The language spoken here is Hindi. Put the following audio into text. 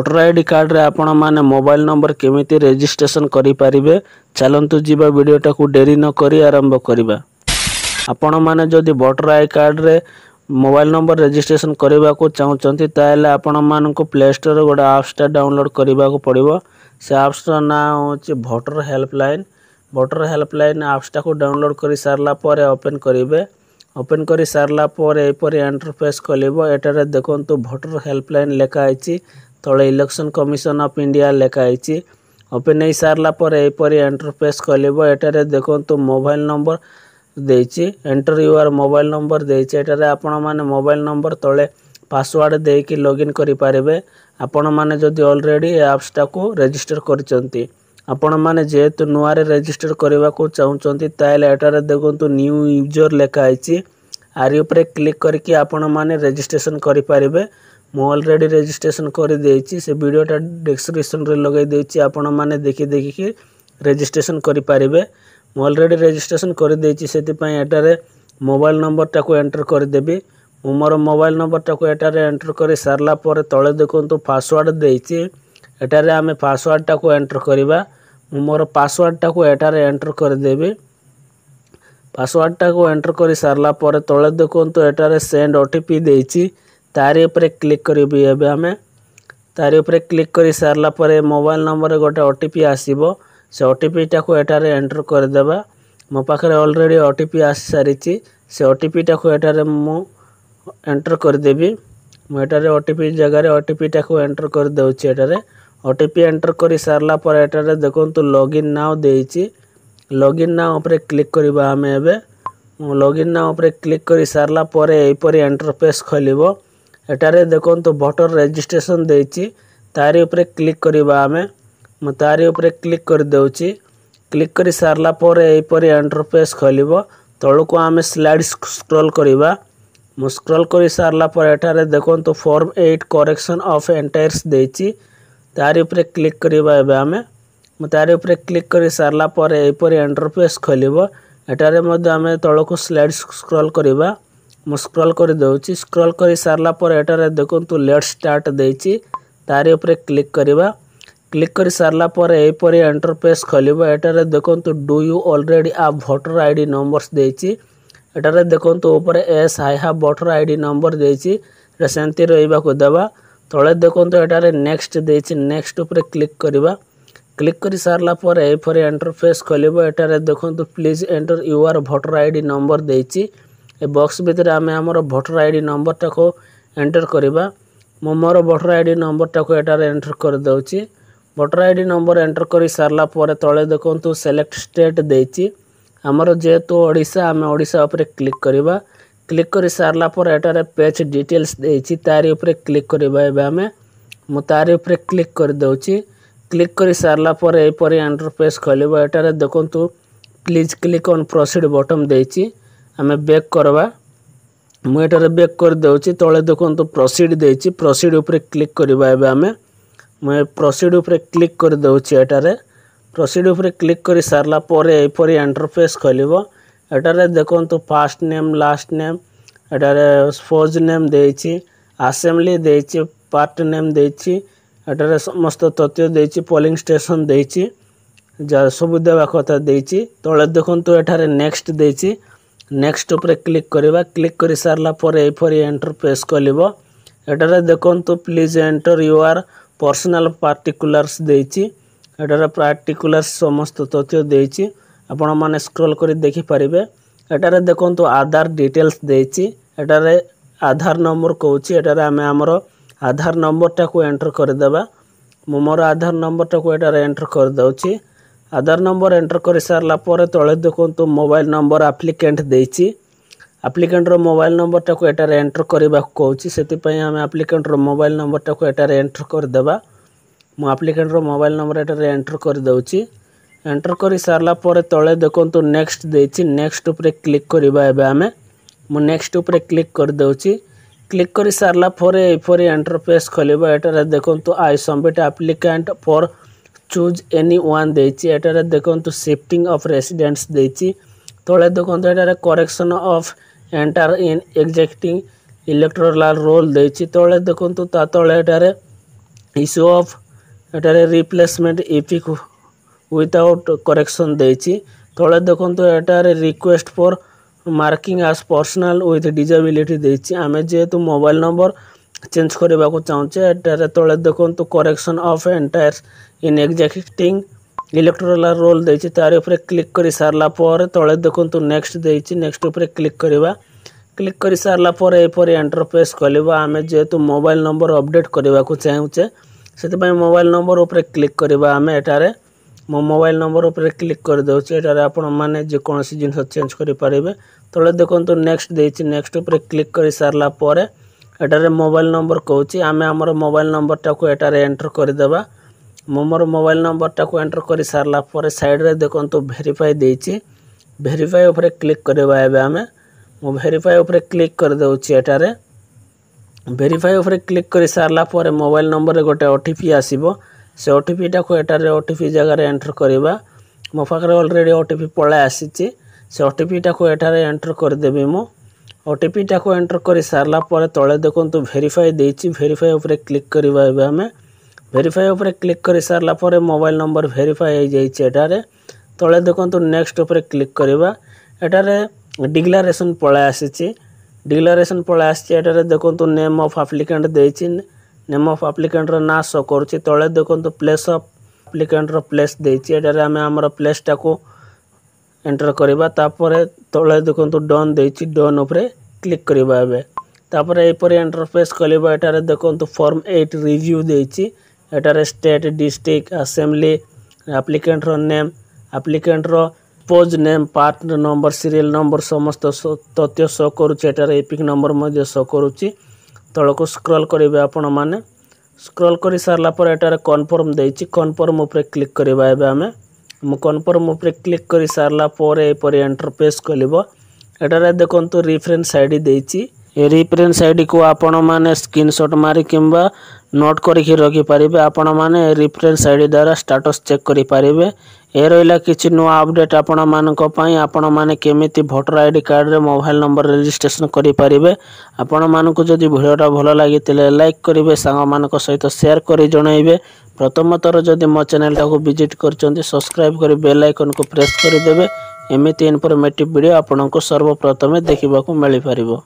वोटर आईडी कार्ड रे आपण माने मोबाइल नंबर केमिति रजिस्ट्रेशन करि पारिबे चलंतु जीवा वीडियोटा को देरी न करी आरंभ करिबा। आपण माने जदि वोटर आई कार्ड रे मोबाइल नंबर रजिस्ट्रेशन करबा को चाहउचंती ताले आपण मान को प्ले स्टोर रे गोडा ऐप्स डाउनलोड करबा को पड़िबो। से ऐप्स रो नाम होची voter helpline. Voter helpline apps टा को डाउनलोड करि सारला परे ओपन करिवे। ओपन करि सारला परे एपरि इंटरफेस खोलिबो। एटारे देखंतु वोटर हेल्पलाइन लेखा आइची, तळे इलेक्शन कमिशन ऑफ इंडिया लेखा आइची। ओपन हे सारला परे एपरि इंटरफेस खोलिबो। एटारे देखंतु मोबाइल नंबर देइची, एंटर योर मोबाइल नंबर देइची। एटारे आपण माने मोबाइल नंबर तळे पासवर्ड देकी लॉगिन करि पारिबे। आपण माने जदि ऑलरेडी ऐप्स टा को रजिस्टर करिसंती, आपण माने जेतु नुआरे रजिस्टर करबा को चाहउचंती ताले एटारे देखंतु न्यू यूजर लेखा आइची। आरि ऊपर क्लिक करके आपण माने रजिस्ट्रेशन करि पारिबे। मो ऑलरेडी रजिस्ट्रेशन कर देइची, से वीडियोटा डिस्क्रिप्शन रे लगाई देइची। आपण माने देखि कि रजिस्ट्रेशन करि पारिबे। मो ऑलरेडी रजिस्ट्रेशन कर देइची, सेति पय एटारे मोबाइल नंबर टा को एंटर कर देबी। मो मोर मोबाइल नंबर टा को एटारे एंटर करि सारला परे तळे देखंतु पासवर्ड देइची। एटारे आमे पासवर्ड टा को एंटर करिबा। मो मोर पासवर्ड टा को एटारे एंटर कर देबी। पासवर्ड टा को एंटर करि सारला परे तळे देखंतु एटारे सेंड ओटीपी देइची। तारी ऊपर क्लिक करिबी। एबे हमें तारी ऊपर क्लिक करि सारला परे मोबाइल नंबर गोटे ओटीपी आसीबो। से ओटीपी टा को एटारे एंटर कर देबा। मो पाखरे ऑलरेडी ओटीपी आसी सारिची। से ओटीपी टा को एटारे मु एंटर कर देबी। मो एटारे ओटीपी जगह रे ओटीपी टा को एंटर कर देउची। एटारे ओटीपी एंटर करि सारला परे एटारे देखंतु लॉगिन नाउ देइची। लॉगिन नाउ ऊपर क्लिक करिबा। हमें एबे लॉगिन नाउ ऊपर क्लिक करि सारला परे एपरि इंटरफेस खोलिबो। एटारे देखंतु वोटर रजिस्ट्रेशन देइची। तारी ऊपर क्लिक करिबा। हमें म तारी ऊपर क्लिक कर देउची। क्लिक करि सारला परे एपरि इंटरफेस खोलिबो। तळको हमें स्लाइड स्क्रॉल करिबा। म स्क्रॉल करि सारला परे एटारे देखंतु फॉर्म 8 करेक्शन ऑफ एंटायर्स देइची। तारी ऊपर क्लिक करिबा। एबे हमें म तारी ऊपर क्लिक करि सारला परे एपरि इंटरफेस खोलिबो। एटारे मध्ये हमें तळको स्लाइड स्क्रॉल करिबा। मु स्क्रॉल कर देउची। स्क्रॉल करि सारला पर एटारे देखंतु लेट्स स्टार्ट देइची। तारी ऊपर क्लिक करिबा। क्लिक करि सारला पर एपरि इंटरफेस खोलिबो। एटारे देखंतु do you already have voter ID numbers देइची। एटारे देखंतु ऊपर yes I have voter ID number देइची। एटा सेंति रहिबा को देबा। तळे देखंतु एटारे नेक्स्ट देइची। नेक्स्ट ऊपर क्लिक करिबा। क्लिक करि सारला पर एपरि इंटरफेस खोलिबो। एटारे देखंतु please enter your voter ID number देइची। ए बॉक्स भीतर आमे हमर वोटर आईडी नंबर टा को एंटर करिबा। मो मोर वोटर आईडी नंबर टा को एटारे एंटर कर देउची। वोटर आईडी नंबर एंटर करि सारला परे तळे देखंतु सिलेक्ट स्टेट देइची। हमर जेतु ओडिसा, आमे ओडिसा ऊपर क्लिक करिबा। क्लिक करि सारला परे एटारे पेज डिटेल्स देइची। तारी ऊपर क्लिक करिबा। एबे आमे मो तारी ऊपर क्लिक कर देउची। क्लिक करि सारला परे एपरि इंटरफेस खोलिबो। एटारे देखंतु please click on proceed button देइची। आमे बैक करबा। मु एटारे बैक कर देउची। तळे देखंतु प्रोसीड देइची। प्रोसीड ऊपर क्लिक करिबा। एबे आमे मु प्रोसीड ऊपर क्लिक कर देउची। एटारे प्रोसीड ऊपर क्लिक करि सारला परे एपरि इंटरफेस खोलिबो। एटारे देखंतु फर्स्ट नेम, लास्ट नेम, एटारे फौज नेम देइची, असेंबली देइची, पार्ट नेम देइची। एटारे समस्त तथ्य देइची। Polling station देइची। जा सब देवा कथा देइची। तळे देखंतु एटारे नेक्स्ट देइची। नेक्स्ट ऊपर क्लिक करिबा। क्लिक करि सारला परे एपरि इंटरफेस खोलिबो। एटारे देखंतु please enter your personal particulars देइची। एटारे पार्टिकुलर्स समस्त तथ्य देइची। आपण माने स्क्रॉल करि देखि परिबे। एटारे देखंतु आधार डिटेल्स देइची। एटारे आधार नंबर कहूची। एटारे आमे हमरो आधार नंबर टा को एंटर कर देबा। मो मोर आधार नंबर टा को एटारे एंटर कर दउची। आधार नंबर एंटर करि सारला परे तळे देखंतु मोबाइल नंबर एप्लिकेंट देइची। एप्लिकेंट रो मोबाइल नंबर टा को एटारे एंटर करिबा कहूची। सेति पय हम एप्लिकेंट रो मोबाइल नंबर टा को एटारे एंटर कर देबा। मो एप्लिकेंट रो मोबाइल नंबर एटारे एंटर कर दउची। एंटर करि सारला परे तळे देखंतु नेक्स्ट देइची। नेक्स्ट ऊपर क्लिक करिबा। एबे हमें मो नेक्स्ट ऊपर क्लिक कर दउची। क्लिक करि सारला परे एपरि इंटरफेस खोलिबो। एटारे देखंतु I submit applicant for choose any one देइची। एटारे देखंतु शिफ्टिंग ऑफ रेसिडेंट्स देइची। तळे देखंतु एटारे correction of enter in existing electoral roll देइची। तळे देखंतु ता तळे एटारे इश्यू ऑफ एटारे रिप्लेसमेंट इपिक विदाउट करेक्शन देछि तळे देखंतु एटारे request for marking as personal with disability देछि आमे जेतु मोबाइल नंबर चेंज करबा को चाहूचे एटारे तळे देखंतु correction of entire in executing electoral roll देछि तार ऊपर क्लिक करि सारला पर तळे देखंतु नेक्स्ट देछि नेक्स्ट ऊपर क्लिक करि सारला पर एपरि इंटरफेस खोलिबा आमे जेतु मोबाइल नंबर अपडेट करबा को चाहूचे सेति पय मोबाइल नंबर ऊपर क्लिक करबा आमे एटारे मो मोबाइल नंबर ऊपर क्लिक कर दउछि एटारे आपण माने जे कोनोसी जिंस चेंज करि पारिबे तळे देखंतु नेक्स्ट देछि नेक्स्ट ऊपर क्लिक करि सारला पर एटारे मोबाइल नंबर कहउछि आमे हमर मोबाइल नंबर टाको एटारे एंटर कर देबा मोर मोबाइल नंबर टाको एंटर कर सारला पर साइड रे देखंतु वेरीफाई देछि वेरीफाई ऊपर क्लिक करबा एबे आमे मो वेरीफाई ऊपर क्लिक कर दउछि एटारे वेरीफाई ऊपर क्लिक कर सारला पर मोबाइल नंबर रे गोटे ओटीपी आसीबो से ओटीपी टाको एटारे ओटीपी जगह रे एंटर करबा मो पाखरे ऑलरेडी ओटीपी पळा आसीछि से ओटीपी टाको एटारे एंटर कर देबी मो ओटीपी टाको एंटर कर सारला पर तळे देखंतु वेरीफाई देछि वेरीफाई ऊपर क्लिक करबा एबे आमे वेरीफाई ऊपर क्लिक कर सारला पर मोबाइल नंबर वेरीफाई हो जाइछि एटारे तळे देखंतु नेक्स्ट ऊपर क्लिक करबा एटारे डिक्लेरेशन पळा आसीछि डिक्लेरेशन पळा आसीछि एटारे देखंतु नेम ऑफ एप्लिकेंट देछि नेम ऑफ एप्लिकेंट रो ना शो करछि तळे देखंतु प्लेस ऑफ एप्लिकेंट रो प्लेस देछि एटारे आमे हमर प्लेस टाको एंटर करबा तापरे तळे देखंतु डन देछि डन ऊपर क्लिक करबा एबे तापरे एपरि इंटरफेस खोलिबा एटारे देखंतु फॉर्म 8 रिव्यू देछि एटारे स्टेट डिस्ट्रिक्ट असेंबली एप्लिकेंट रो नेम एप्लिकेंट रो पोज name part number serial number समस्त तथ्य शो करूछि एटारे एपिक नंबर मध्ये शो करूछि तळको स्क्रॉल करिवे आपण माने स्क्रॉल करि सारला पर एटारे कन्फर्म देछि कन्फर्म ऊपर क्लिक करबा एबे आमे मु कन्फर्म ऊपर क्लिक करि सारला पर एपरि इंटरफेस खोलिबो एटारे देखंतु रेफरेंस आईडी देछि ए रेफरेंस आईडी को आपण माने स्क्रीनशॉट मारी किंबा नोट करके रखि पारिबे आपण माने रेफरेंस आईडी द्वारा स्टेटस चेक करि पारिबे ए रहिला किछि नुवा अपडेट आपण मानक पई आपण माने केमिति वोटर आईडी कार्ड रे मोबाइल नंबर रजिस्ट्रेशन करि पारिबे आपण मानक जदि वीडियोटा भलो लागितिले लाइक करिवे सांग मानक सहित शेयर करि जणाइबे प्रथम थर जदि मो चैनल टाको विजिट करचंती सब्सक्राइब करि बेल आइकन को प्रेस करि देबे एमिति इन्फॉर्मेटिव वीडियो आपनको सर्वप्रथमे देखिबाकू मिलि पारिबो।